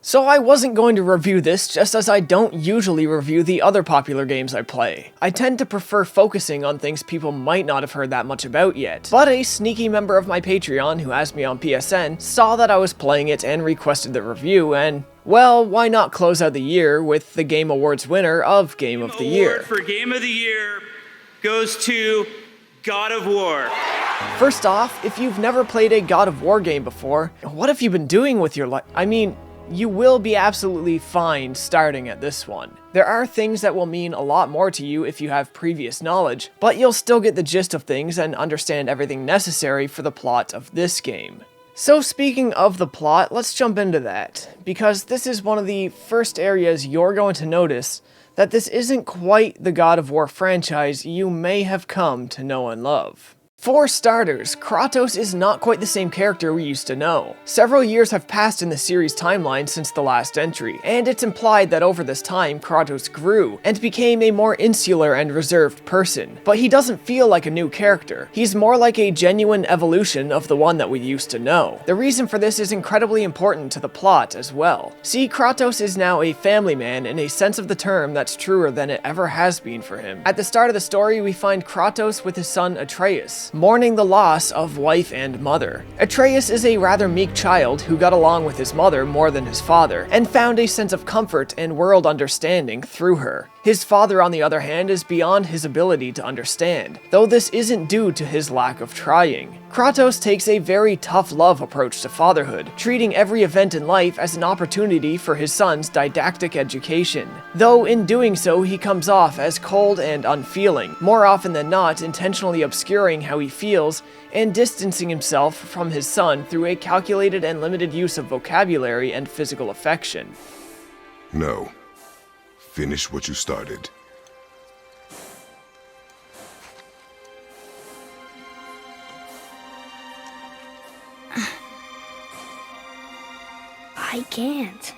So I wasn't going to review this, just as I don't usually review the other popular games I play. I tend to prefer focusing on things people might not have heard that much about yet. But a sneaky member of my Patreon who has me on PSN saw that I was playing it and requested the review, and well, why not close out the year with the Game Awards winner of Game of the Year? Award for Game of the Year goes to God of War. First off, if you've never played a God of War game before, what have you been doing with your life? I mean, you will be absolutely fine starting at this one. There are things that will mean a lot more to you if you have previous knowledge, but you'll still get the gist of things and understand everything necessary for the plot of this game. So speaking of the plot, let's jump into that, because this is one of the first areas you're going to notice that this isn't quite the God of War franchise you may have come to know and love. For starters, Kratos is not quite the same character we used to know. Several years have passed in the series' timeline since the last entry, and it's implied that over this time Kratos grew and became a more insular and reserved person. But he doesn't feel like a new character. He's more like a genuine evolution of the one that we used to know. The reason for this is incredibly important to the plot as well. See, Kratos is now a family man in a sense of the term that's truer than it ever has been for him. At the start of the story, we find Kratos with his son Atreus, mourning the loss of wife and mother. Atreus is a rather meek child who got along with his mother more than his father, and found a sense of comfort and world understanding through her. His father, on the other hand, is beyond his ability to understand, though this isn't due to his lack of trying. Kratos takes a very tough love approach to fatherhood, treating every event in life as an opportunity for his son's didactic education. Though in doing so, he comes off as cold and unfeeling, more often than not intentionally obscuring how he feels and distancing himself from his son through a calculated and limited use of vocabulary and physical affection. No. Finish what you started. I can't.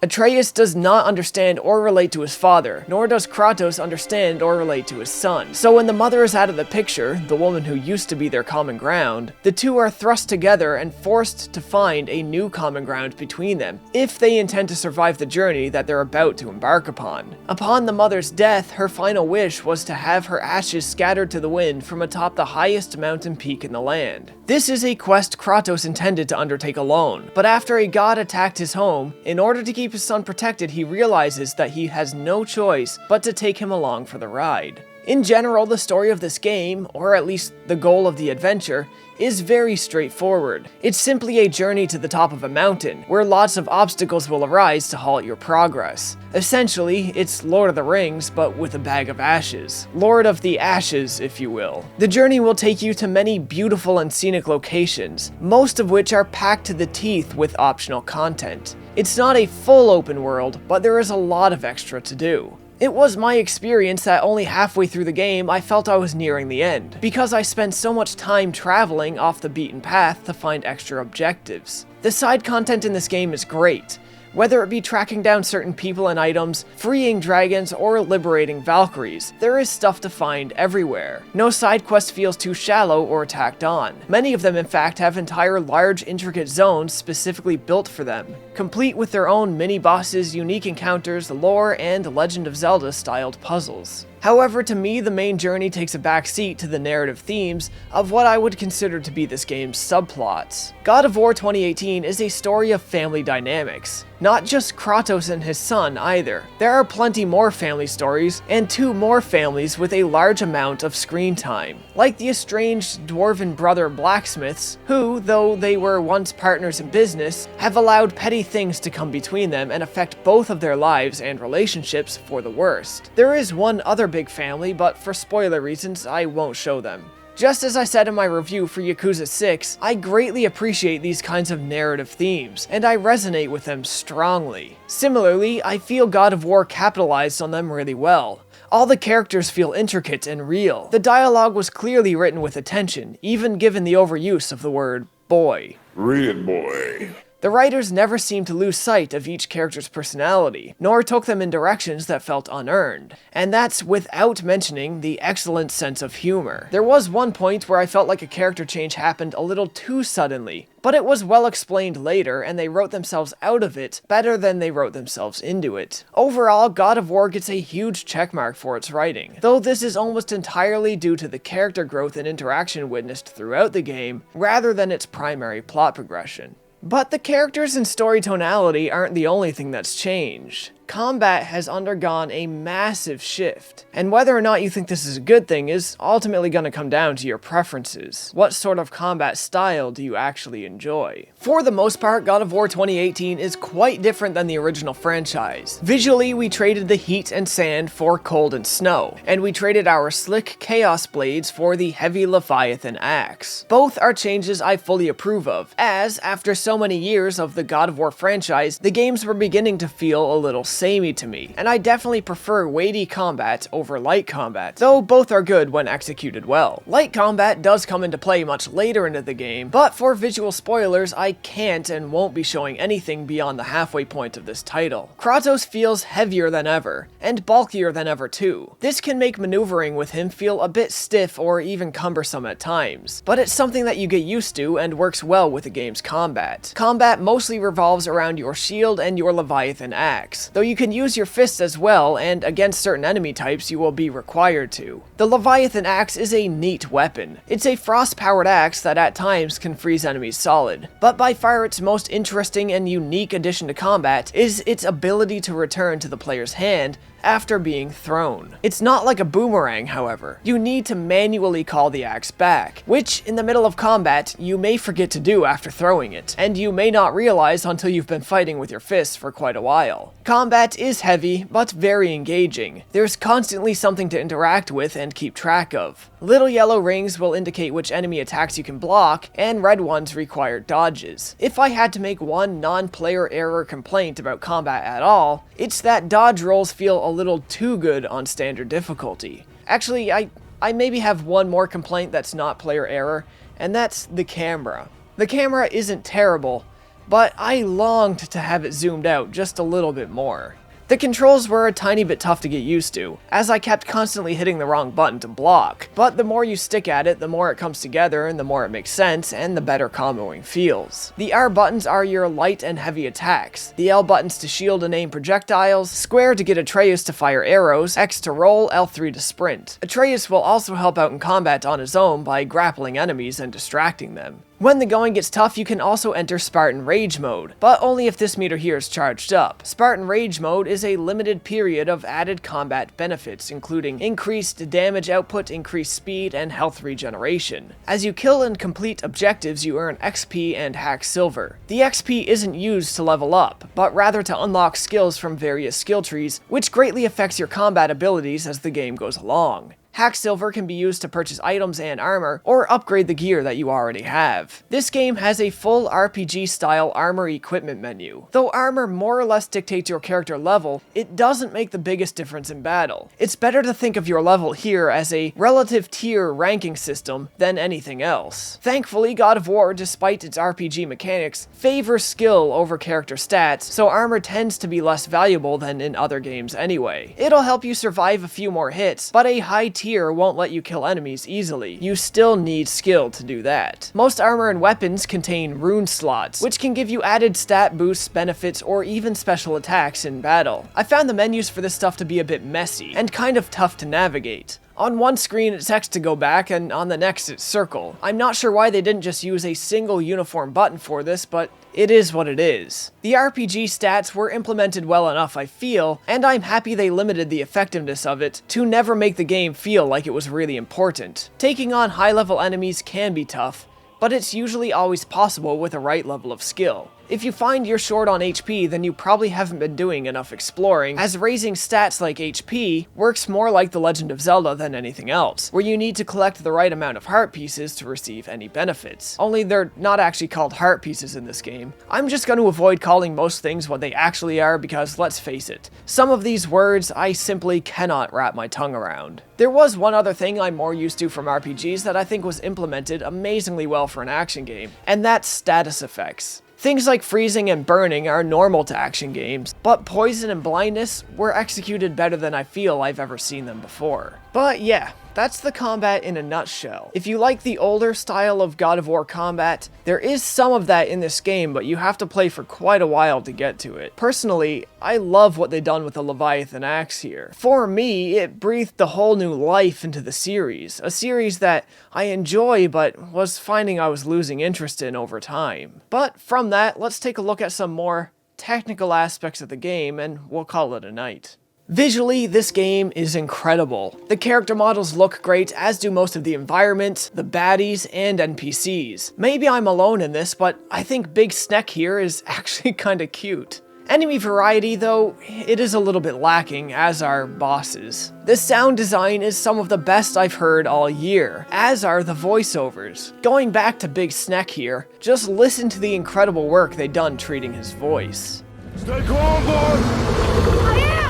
Atreus does not understand or relate to his father, nor does Kratos understand or relate to his son. So when the mother is out of the picture, the woman who used to be their common ground, the two are thrust together and forced to find a new common ground between them, if they intend to survive the journey that they're about to embark upon. Upon the mother's death, her final wish was to have her ashes scattered to the wind from atop the highest mountain peak in the land. This is a quest Kratos intended to undertake alone, but after a god attacked his home, in order to keep his son protected, he realizes that he has no choice but to take him along for the ride. In general, the story of this game, or at least the goal of the adventure, is very straightforward. It's simply a journey to the top of a mountain, where lots of obstacles will arise to halt your progress. Essentially, it's Lord of the Rings, but with a bag of ashes. Lord of the Ashes, if you will. The journey will take you to many beautiful and scenic locations, most of which are packed to the teeth with optional content. It's not a full open world, but there is a lot of extra to do. It was my experience that only halfway through the game I felt I was nearing the end, because I spent so much time traveling off the beaten path to find extra objectives. The side content in this game is great, whether it be tracking down certain people and items, freeing dragons, or liberating Valkyries. There is stuff to find everywhere. No side quest feels too shallow or tacked on. Many of them in fact have entire large intricate zones specifically built for them, complete with their own mini-bosses, unique encounters, lore, and Legend of Zelda styled puzzles. However, to me, the main journey takes a backseat to the narrative themes of what I would consider to be this game's subplots. God of War 2018 is a story of family dynamics. Not just Kratos and his son either. There are plenty more family stories, and 2 more families with a large amount of screen time. Like the estranged dwarven brother blacksmiths, who, though they were once partners in business, have allowed petty things to come between them and affect both of their lives and relationships for the worst. There is one other big family, but for spoiler reasons, I won't show them. Just as I said in my review for Yakuza 6, I greatly appreciate these kinds of narrative themes, and I resonate with them strongly. Similarly, I feel God of War capitalized on them really well. All the characters feel intricate and real. The dialogue was clearly written with attention, even given the overuse of the word boy. Read, boy. The writers never seemed to lose sight of each character's personality, nor took them in directions that felt unearned. And that's without mentioning the excellent sense of humor. There was one point where I felt like a character change happened a little too suddenly, but it was well explained later, and they wrote themselves out of it better than they wrote themselves into it. Overall, God of War gets a huge checkmark for its writing, though this is almost entirely due to the character growth and interaction witnessed throughout the game, rather than its primary plot progression. But the characters and story tonality aren't the only thing that's changed. Combat has undergone a massive shift, and whether or not you think this is a good thing is ultimately going to come down to your preferences. What sort of combat style do you actually enjoy? For the most part, God of War 2018 is quite different than the original franchise. Visually, we traded the heat and sand for cold and snow, and we traded our slick Chaos Blades for the heavy Leviathan axe. Both are changes I fully approve of, as after so many years of the God of War franchise, the games were beginning to feel a little samey to me, and I definitely prefer weighty combat over light combat, though both are good when executed well. Light combat does come into play much later into the game, but for visual spoilers, I can't and won't be showing anything beyond the halfway point of this title. Kratos feels heavier than ever, and bulkier than ever too. This can make maneuvering with him feel a bit stiff or even cumbersome at times, but it's something that you get used to and works well with the game's combat. Combat mostly revolves around your shield and your Leviathan axe, though you can use your fists as well, and against certain enemy types you will be required to. The Leviathan axe is a neat weapon. It's a frost-powered axe that at times can freeze enemies solid, but by far its most interesting and unique addition to combat is its ability to return to the player's hand after being thrown. It's not like a boomerang, however. You need to manually call the axe back, which in the middle of combat you may forget to do after throwing it, and you may not realize until you've been fighting with your fists for quite a while. Combat is heavy, but very engaging. There's constantly something to interact with and keep track of. Little yellow rings will indicate which enemy attacks you can block, and red ones require dodges. If I had to make one non-player error complaint about combat at all, it's that dodge rolls feel a little too good on standard difficulty. Actually, I maybe have one more complaint that's not player error, and that's the camera. The camera isn't terrible, but I longed to have it zoomed out just a little bit more. The controls were a tiny bit tough to get used to, as I kept constantly hitting the wrong button to block, but the more you stick at it, the more it comes together and the more it makes sense, and the better comboing feels. The R buttons are your light and heavy attacks, the L buttons to shield and aim projectiles, square to get Atreus to fire arrows, X to roll, L3 to sprint. Atreus will also help out in combat on his own by grappling enemies and distracting them. When the going gets tough, you can also enter Spartan Rage mode, but only if this meter here is charged up. Spartan Rage mode is a limited period of added combat benefits, including increased damage output, increased speed, and health regeneration. As you kill and complete objectives, you earn XP and hack silver. The XP isn't used to level up, but rather to unlock skills from various skill trees, which greatly affects your combat abilities as the game goes along. Hack silver can be used to purchase items and armor, or upgrade the gear that you already have. This game has a full RPG-style armor equipment menu. Though armor more or less dictates your character level, it doesn't make the biggest difference in battle. It's better to think of your level here as a relative tier ranking system than anything else. Thankfully, God of War, despite its RPG mechanics, favors skill over character stats, so armor tends to be less valuable than in other games anyway. It'll help you survive a few more hits, but a high tier won't let you kill enemies easily. You still need skill to do that. Most armor and weapons contain rune slots, which can give you added stat boosts, benefits, or even special attacks in battle. I found the menus for this stuff to be a bit messy, and kind of tough to navigate. On one screen it's X to go back, and on the next it's circle. I'm not sure why they didn't just use a single uniform button for this, but it is what it is. The RPG stats were implemented well enough, I feel, and I'm happy they limited the effectiveness of it to never make the game feel like it was really important. Taking on high-level enemies can be tough, but it's usually always possible with the right level of skill. If you find you're short on HP, then you probably haven't been doing enough exploring, as raising stats like HP works more like The Legend of Zelda than anything else, where you need to collect the right amount of heart pieces to receive any benefits. Only they're not actually called heart pieces in this game. I'm just going to avoid calling most things what they actually are because, let's face it, some of these words I simply cannot wrap my tongue around. There was one other thing I'm more used to from RPGs that I think was implemented amazingly well for an action game, and that's status effects. Things like freezing and burning are normal to action games, but poison and blindness were executed better than I feel I've ever seen them before. But yeah, that's the combat in a nutshell. If you like the older style of God of War combat, there is some of that in this game, but you have to play for quite a while to get to it. Personally, I love what they've done with the Leviathan axe here. For me, it breathed a whole new life into the series, a series that I enjoy but was finding I was losing interest in over time. But from that, let's take a look at some more technical aspects of the game and we'll call it a night. Visually, this game is incredible. The character models look great, as do most of the environments, the baddies, and NPCs. Maybe I'm alone in this, but I think Big Sneck here is actually kinda cute. Enemy variety, though, it is a little bit lacking, as are bosses. The sound design is some of the best I've heard all year, as are the voiceovers. Going back to Big Sneck here, just listen to the incredible work they've done treating his voice. Stay calm, boy! I am!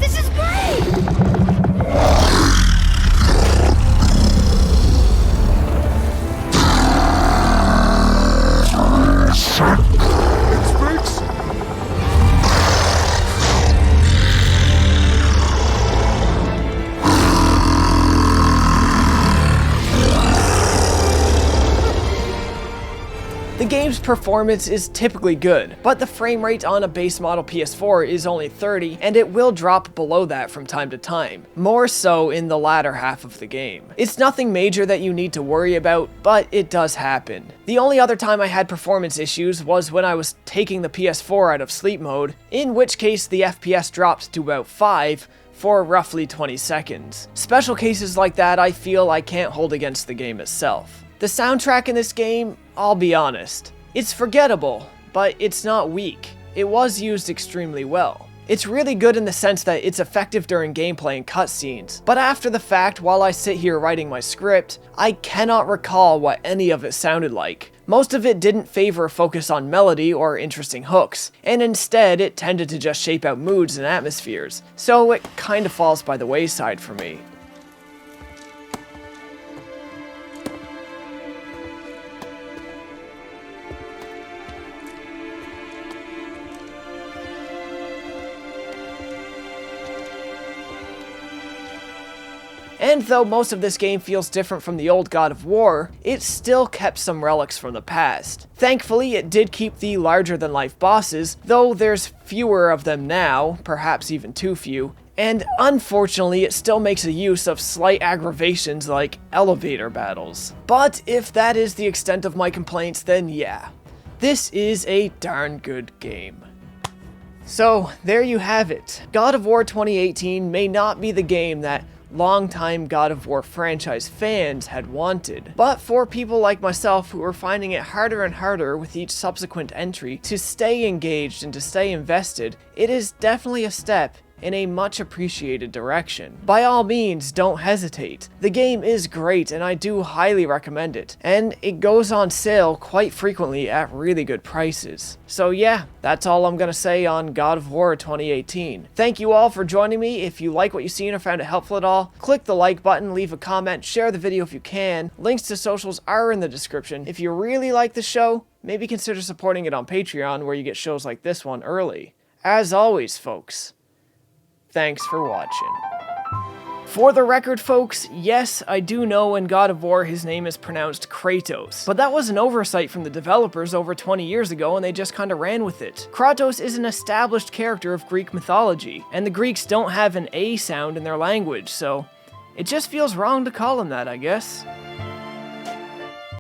This is great! The game's performance is typically good, but the frame rate on a base model PS4 is only 30, and it will drop below that from time to time, more so in the latter half of the game. It's nothing major that you need to worry about, but it does happen. The only other time I had performance issues was when I was taking the PS4 out of sleep mode, in which case the FPS dropped to about 5, for roughly 20 seconds. Special cases like that I feel I can't hold against the game itself. The soundtrack in this game, I'll be honest, it's forgettable, but it's not weak. It was used extremely well. It's really good in the sense that it's effective during gameplay and cutscenes, but after the fact, while I sit here writing my script, I cannot recall what any of it sounded like. Most of it didn't favor a focus on melody or interesting hooks, and instead it tended to just shape out moods and atmospheres, so it kinda falls by the wayside for me. And though most of this game feels different from the old God of War, it still kept some relics from the past. Thankfully, it did keep the larger-than-life bosses, though there's fewer of them now, perhaps even too few, and unfortunately it still makes a use of slight aggravations like elevator battles. But if that is the extent of my complaints, then yeah, this is a darn good game. So, there you have it. God of War 2018 may not be the game that longtime God of War franchise fans had wanted, but for people like myself who are finding it harder and harder with each subsequent entry to stay engaged and to stay invested, it is definitely a step in a much appreciated direction. By all means, don't hesitate. The game is great and I do highly recommend it, and it goes on sale quite frequently at really good prices. So yeah, that's all I'm gonna say on God of War 2018. Thank you all for joining me. If you like what you've seen or found it helpful at all, click the like button, leave a comment, share the video if you can. Links to socials are in the description. If you really like the show, maybe consider supporting it on Patreon where you get shows like this one early. As always, folks, thanks for watching. For the record, folks, yes, I do know in God of War his name is pronounced Kratos, but that was an oversight from the developers over 20 years ago and they just kinda ran with it. Kratos is an established character of Greek mythology, and the Greeks don't have an A sound in their language, so it just feels wrong to call him that, I guess.